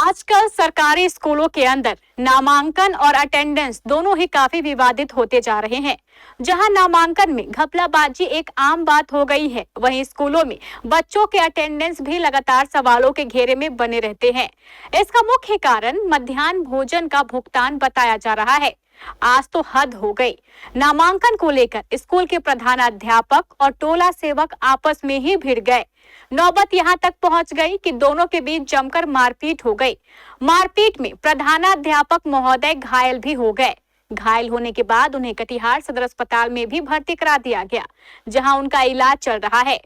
आजकल सरकारी स्कूलों के अंदर नामांकन और अटेंडेंस दोनों ही काफी विवादित होते जा रहे हैं। जहां नामांकन में घपलाबाजी एक आम बात हो गई है, वहीं स्कूलों में बच्चों के अटेंडेंस भी लगातार सवालों के घेरे में बने रहते हैं। इसका मुख्य कारण मध्याह्न भोजन का भुगतान बताया जा रहा है। आज तो हद हो गई। नामांकन को लेकर स्कूल के प्रधानाध्यापक और टोला सेवक आपस में ही भिड़ गए। नौबत यहां तक पहुंच गई कि दोनों के बीच जमकर मारपीट हो गई। मारपीट में प्रधानाध्यापक महोदय घायल भी हो गए। घायल होने के बाद उन्हें कटिहार सदर अस्पताल में भी भर्ती करा दिया गया, जहां उनका इलाज चल रहा है।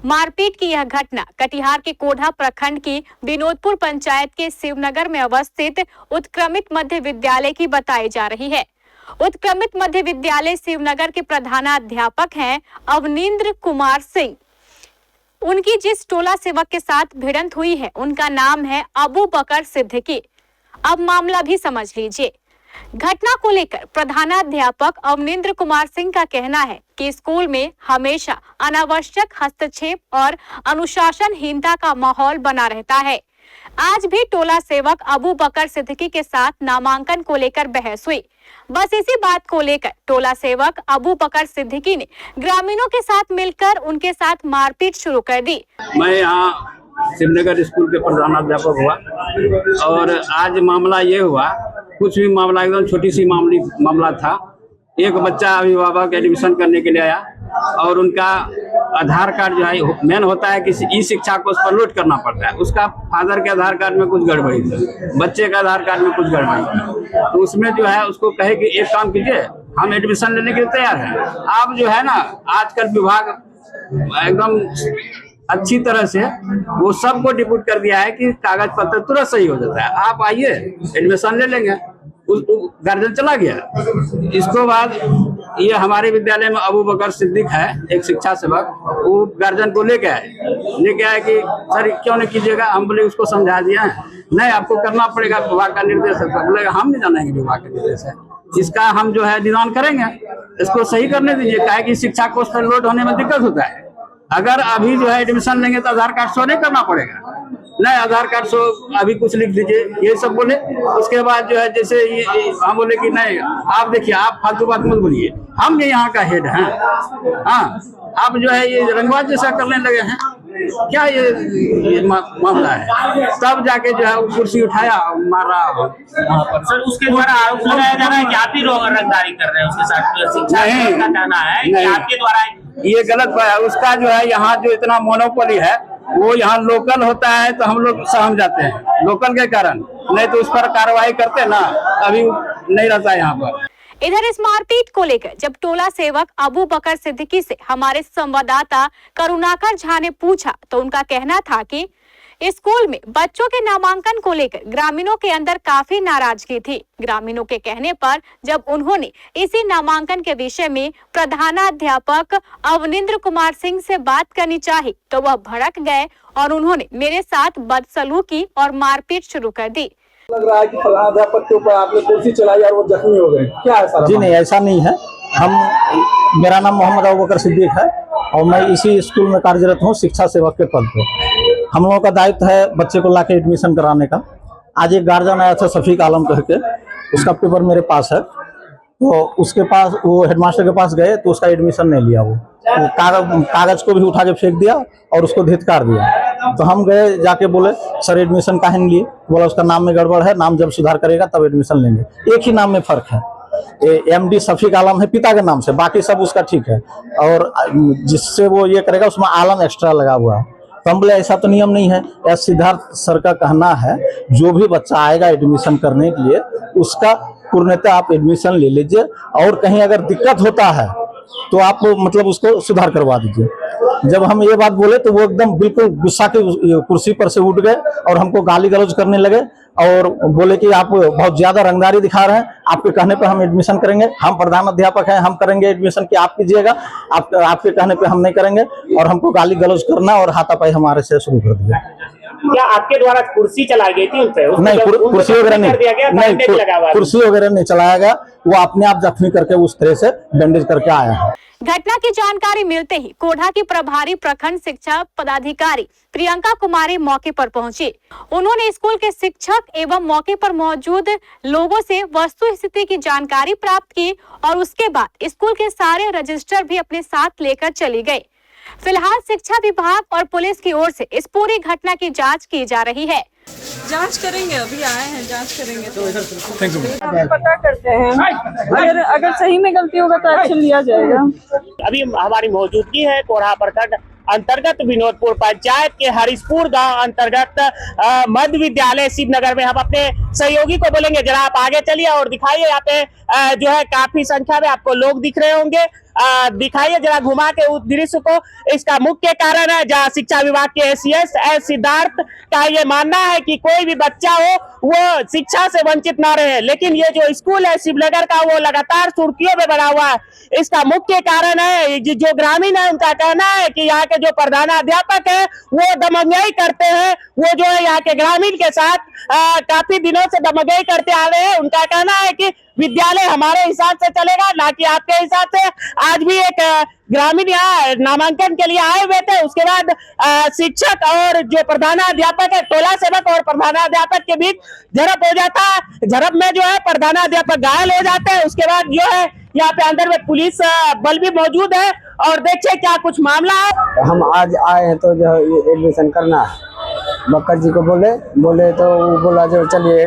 मारपीट की यह घटना कटिहार के कोढ़ा प्रखंड की विनोदपुर पंचायत के शिवनगर में अवस्थित उत्क्रमित मध्य विद्यालय की बताई जा रही है। उत्क्रमित मध्य विद्यालय शिवनगर के प्रधानाध्यापक हैं अवनींद्र कुमार सिंह। उनकी जिस टोला सेवक के साथ भिड़ंत हुई है, उनका नाम है अबू बकर सिद्दीकी। अब मामला भी समझ लीजिए। घटना को लेकर प्रधानाध्यापक अवनींद्र कुमार सिंह का कहना है कि स्कूल में हमेशा अनावश्यक हस्तक्षेप और अनुशासनहीनता का माहौल बना रहता है। आज भी टोला सेवक अबू बकर सिद्दीकी के साथ नामांकन को लेकर बहस हुई। बस इसी बात को लेकर टोला सेवक अबू बकर सिद्दीकी ने ग्रामीणों के साथ मिलकर उनके साथ मारपीट शुरू कर दी। मैं यहाँ शिवनगर स्कूल के प्रधानाध्यापक हुआ और आज मामला ये हुआ, कुछ भी मामला एकदम छोटी सी मामला था। एक बच्चा अभिभावक एडमिशन करने के लिए आया और उनका आधार कार्ड जो है मेन होता है कि ई शिक्षा को उस पर लोड करना पड़ता है। उसका फादर के आधार कार्ड में कुछ गड़बड़ी थी, बच्चे का आधार कार्ड में कुछ गड़बड़ी थी। तो उसमें जो है उसको कहे कि एक काम कीजिए, हम एडमिशन लेने के लिए तैयार हैं। आप जो है ना, आजकल विभाग एकदम अच्छी तरह से वो सबको डिप्यूट कर दिया है कि कागज पत्र तुरंत सही हो जाता है, आप आइए एडमिशन ले लेंगे। गार्जियन चला गया। इसको बाद ये हमारे विद्यालय में अबू बकर सिद्दीक है, एक शिक्षा सेवक, वो गार्जियन को लेके आए कि सर क्यों नहीं कीजिएगा। हम बोले उसको समझा दिया है, नहीं आपको करना पड़ेगा, विभाग का निर्देश है। बोले हम नहीं जानेंगे विभाग का निर्देश है, इसका हम जो है निदान करेंगे, इसको सही करने दीजिए। क्या है कि शिक्षा कोष पर लोड होने में दिक्कत होता है। अगर अभी जो है एडमिशन लेंगे तो आधार कार्ड शो नहीं करना पड़ेगा, नहीं आधार कार्ड शो अभी कुछ लिख दीजिए, ये सब बोले। उसके बाद जो है जैसे ये हम बोले कि नहीं आप देखिए, आप फालतू बात मत बोलिए, हम ये यहाँ का हेड हैं। हाँ, आप जो है ये रंगबाज जैसा करने लगे हैं, क्या ये मामला है। तब जाके जो है कुर्सी उठाया और मारा। सर उसके द्वारा आरोप लगाया जा रहा है कि आप ही रंगदारी कर रहे हैं उसके साथ। शिक्षा का कहना है कि आपके द्वारा ये गलत है। उसका जो है यहाँ जो इतना मोनोपोली है, वो यहाँ लोकल होता है तो हम लोग सहम जाते हैं लोकल के कारण, नहीं तो उस पर कार्रवाई करते ना, अभी नहीं रहता यहाँ पर। इधर इस मारपीट को लेकर जब टोला सेवक अबू बकर सिद्दीकी से हमारे संवाददाता करुणाकर झा ने पूछा, तो उनका कहना था कि स्कूल में बच्चों के नामांकन को लेकर ग्रामीणों के अंदर काफी नाराजगी थी। ग्रामीणों के कहने पर जब उन्होंने इसी नामांकन के विषय में प्रधानाध्यापक अवनींद्र कुमार सिंह से बात करनी चाही, तो वह भड़क गए और उन्होंने मेरे साथ बदसलूकी और मारपीट शुरू कर दी। लग रहा है कि प्रधानाध्यापक के ऊपर आपने कुर्सी चलाई और वो जख्मी हो गए, क्या है सर? जी नहीं, ऐसा नहीं है। मेरा नाम मोहम्मद अबू बकर सिद्दीक है और मैं इसी स्कूल में कार्यरत हूँ शिक्षा सेवक के पद पे। हम लोगों का दायित्व है बच्चे को लाके एडमिशन कराने का। आज एक गार्जियन आया था शफीक आलम करके, उसका पेपर मेरे पास है, तो उसके पास वो हेडमास्टर के पास गए तो उसका एडमिशन नहीं लिया। वो कागज को भी उठा के फेंक दिया और उसको धिक्कार दिया। तो हम गए, जाके बोले सर एडमिशन काहे नहीं लिए। बोला उसका नाम में गड़बड़ है, नाम जब सुधार करेगा तब एडमिशन लेंगे। एक ही नाम में फर्क है, MD शफीक आलम है पिता के नाम से, बाकी सब उसका ठीक है, और जिससे वो ये करेगा उसमें आलम एक्स्ट्रा लगा हुआ है। तो हम बोले ऐसा तो नियम नहीं है। या सिद्धार्थ सर का कहना है जो भी बच्चा आएगा एडमिशन करने के लिए उसका पूर्णतः आप एडमिशन ले लीजिए, और कहीं अगर दिक्कत होता है तो आप मतलब उसको सुधार करवा दीजिए। जब हम ये बात बोले तो वो एकदम बिल्कुल गुस्सा के कुर्सी पर से उठ गए और हमको गाली गलौज करने लगे और बोले कि आप बहुत ज्यादा रंगदारी दिखा रहे हैं, आपके कहने पे हम एडमिशन करेंगे, हम प्रधानाध्यापक हैं, हम करेंगे एडमिशन कि आप कीजिएगा, आपके कहने पे हम नहीं करेंगे। और हमको गाली गलौज करना और हाथापाई हमारे से शुरू कर दिया। क्या आपके द्वारा कुर्सी चलाई गई थी उन पे? नहीं, कुर्सी वगैरह नहीं, कुर्सी वगैरह नहीं चलाया गया। वो अपने आप जख्मी करके उस तरह से बैंडेज करके आए हैं। घटना की जानकारी मिलते ही कोढ़ा की प्रभारी प्रखंड शिक्षा पदाधिकारी प्रियंका कुमारी मौके पर पहुंची। उन्होंने स्कूल के शिक्षक एवं मौके पर मौजूद लोगों से वस्तु स्थिति की जानकारी प्राप्त की और उसके बाद स्कूल के सारे रजिस्टर भी अपने साथ लेकर चली गई। फिलहाल शिक्षा विभाग और पुलिस की ओर से इस पूरी घटना की जांच की जा रही है। जांच करेंगे, अभी आए हैं, जांच करेंगे तो पता करते हैं। अगर सही में गलती होगा तो एक्शन लिया जाएगा। अभी हमारी मौजूदगी है कोढ़ा प्रखंड अंतर्गत विनोदपुर पंचायत के हरिशपुर गांव अंतर्गत मध्य विद्यालय शिवनगर में। हम अपने सहयोगी को बोलेंगे जरा आप आगे चलिए और दिखाइए। यहाँ पे जो है काफी संख्या में आपको लोग दिख रहे होंगे। दिखाइए जरा घुमा के उस दृश्य को। इसका मुख्य कारण है जहाँ शिक्षा विभाग के एसीएस सिद्धार्थ का ये मानना है कि कोई भी बच्चा हो वो शिक्षा से वंचित ना रहे, लेकिन ये जो स्कूल है शिवनगर का वो लगातार सुर्खियों में बना हुआ है। इसका मुख्य कारण है जो ग्रामीण है उनका कहना है कि यहाँ के जो प्रधानाध्यापक है वो दमंगई करते हैं। वो जो है यहाँ के ग्रामीण के साथ काफी दिनों से दमंगई करते आ रहे हैं। उनका कहना है कि विद्यालय हमारे हिसाब से चलेगा, ना कि आपके हिसाब से। आज भी एक ग्रामीण यहाँ नामांकन के लिए आए हुए थे। उसके बाद शिक्षक और जो प्रधानाध्यापक है, टोला सेवक और प्रधानाध्यापक के बीच झड़प हो जाता है। झड़प में जो है प्रधानाध्यापक घायल हो जाते हैं। उसके बाद जो है यहाँ पे अंदर में पुलिस बल भी मौजूद है और देखिए क्या कुछ मामला है। हम आज आए हैं तो जो एडमिशन करना है। बकर जी को बोले तो वो बोला जो चलिए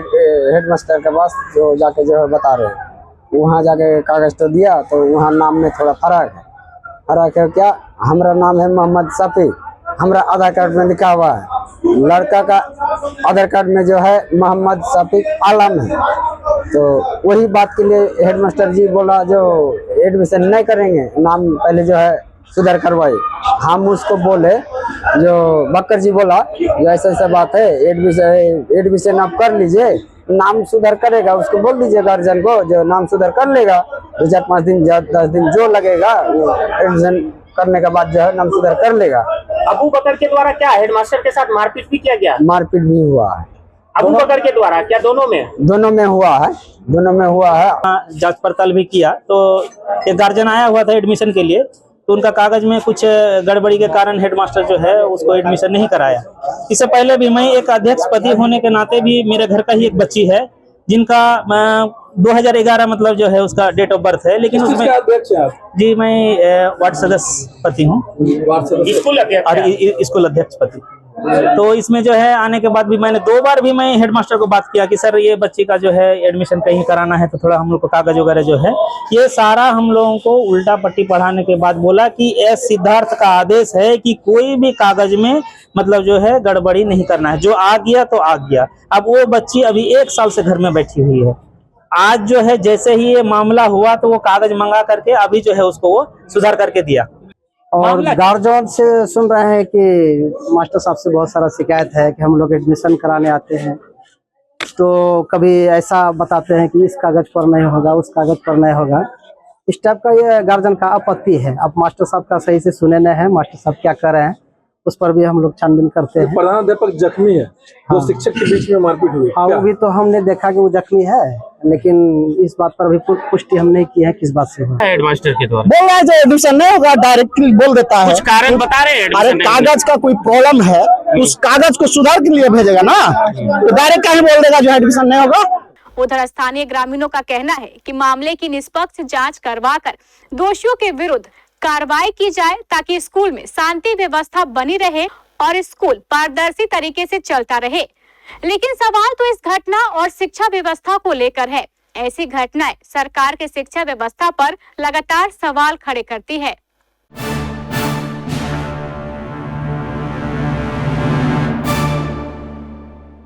हेडमास्टर के पास जो जाके जो है बता रहे हैं। वहाँ जाके कागज तो दिया तो वहाँ नाम में थोड़ा फर्क है। फर्क है क्या? हमारा नाम है मोहम्मद सफ़ी, हमारा आधार कार्ड में लिखा हुआ है। लड़का का आधार कार्ड में जो है मोहम्मद सफ़ी आलम है। तो वही बात के लिए हेडमास्टर जी बोला जो एडमिशन नहीं करेंगे, नाम पहले जो है सुधार करवाए। हम उसको बोले जो बकर जी बोला जो ऐसा बात है, एडमिशन आप कर लीजिए, नाम सुधार करेगा। उसको बोल दीजिए गार्जियन को जो नाम सुधार कर लेगा। 4-5 दिन 10 दिन जो लगेगा वो एडमिशन करने के बाद जो है नाम सुधार कर लेगा। अबू बकर के द्वारा क्या हेडमास्टर के साथ मारपीट भी किया गया? मारपीट भी हुआ है अबू बकर के द्वारा, क्या दोनों में हुआ है। जांच पड़ताल भी किया तो एक गार्जियन आया हुआ था एडमिशन के लिए, तो उनका कागज में कुछ गड़बड़ी के कारण हेडमास्टर जो है उसको एडमिशन नहीं कराया। इससे पहले भी मैं एक अध्यक्ष पति होने के नाते भी मेरे घर का ही एक बच्ची है जिनका 2011 मतलब जो है उसका डेट ऑफ बर्थ है, लेकिन उसमें अध्यक्ष हैं आप? जी मैं वार्ड सदस्य पति हूँ, स्कूल अध्यक्ष पति। तो इसमें जो है आने के बाद भी मैंने 2 बार भी मैं हेडमास्टर को बात किया कि सर ये बच्ची का जो है एडमिशन कहीं कराना है तो थोड़ा हम लोग को कागज वगैरह जो है ये सारा हम लोगों को उल्टा पट्टी पढ़ाने के बाद बोला कि एस सिद्धार्थ का आदेश है कि कोई भी कागज में मतलब जो है गड़बड़ी नहीं करना है, जो आ गया तो आ गया। अब वो बच्ची अभी 1 साल से घर में बैठी हुई है। आज जो है जैसे ही ये मामला हुआ तो वो कागज मंगा करके अभी जो है उसको वो सुधार करके दिया। और गार्जियन से सुन रहे हैं कि मास्टर साहब से बहुत सारा शिकायत है कि हम लोग एडमिशन कराने आते हैं तो कभी ऐसा बताते हैं कि इस कागज पर नहीं होगा, उस कागज पर नहीं होगा। इस टाइप का ये गार्जियन का आपत्ति है। अब मास्टर साहब का सही से सुने नहीं है, मास्टर साहब क्या कर रहे हैं उस पर भी हम लोग छानबीन करते हैं। प्रधानाध्यापक जख्मी है, हाँ। वो शिक्षक के बीच में मारपीट हुई। हाँ, वो भी तो हमने देखा कि वो जख्मी है, लेकिन इस बात पर भी पुष्टि हम नहीं की है किस बात से हुआ। हेडमास्टर के द्वारा बोल रहा है जो एडमिशन नहीं होगा डायरेक्टली बोल देता है। कुछ कारण बता रहे हैं? अरे कागज का कोई प्रॉब्लम है उस कागज को सुधार के लिए भेजेगा ना, तो डायरेक्ट कहीं बोल देगा जो एडमिशन नहीं होगा। उधर स्थानीय ग्रामीणों का कहना है कि मामले की निष्पक्ष जांच करवाकर दोषियों के विरुद्ध कार्रवाई की जाए ताकि स्कूल में शांति व्यवस्था बनी रहे और स्कूल पारदर्शी तरीके से चलता रहे। लेकिन सवाल तो इस घटना और शिक्षा व्यवस्था को लेकर है। ऐसी घटनाएं सरकार के शिक्षा व्यवस्था पर लगातार सवाल खड़े करती है।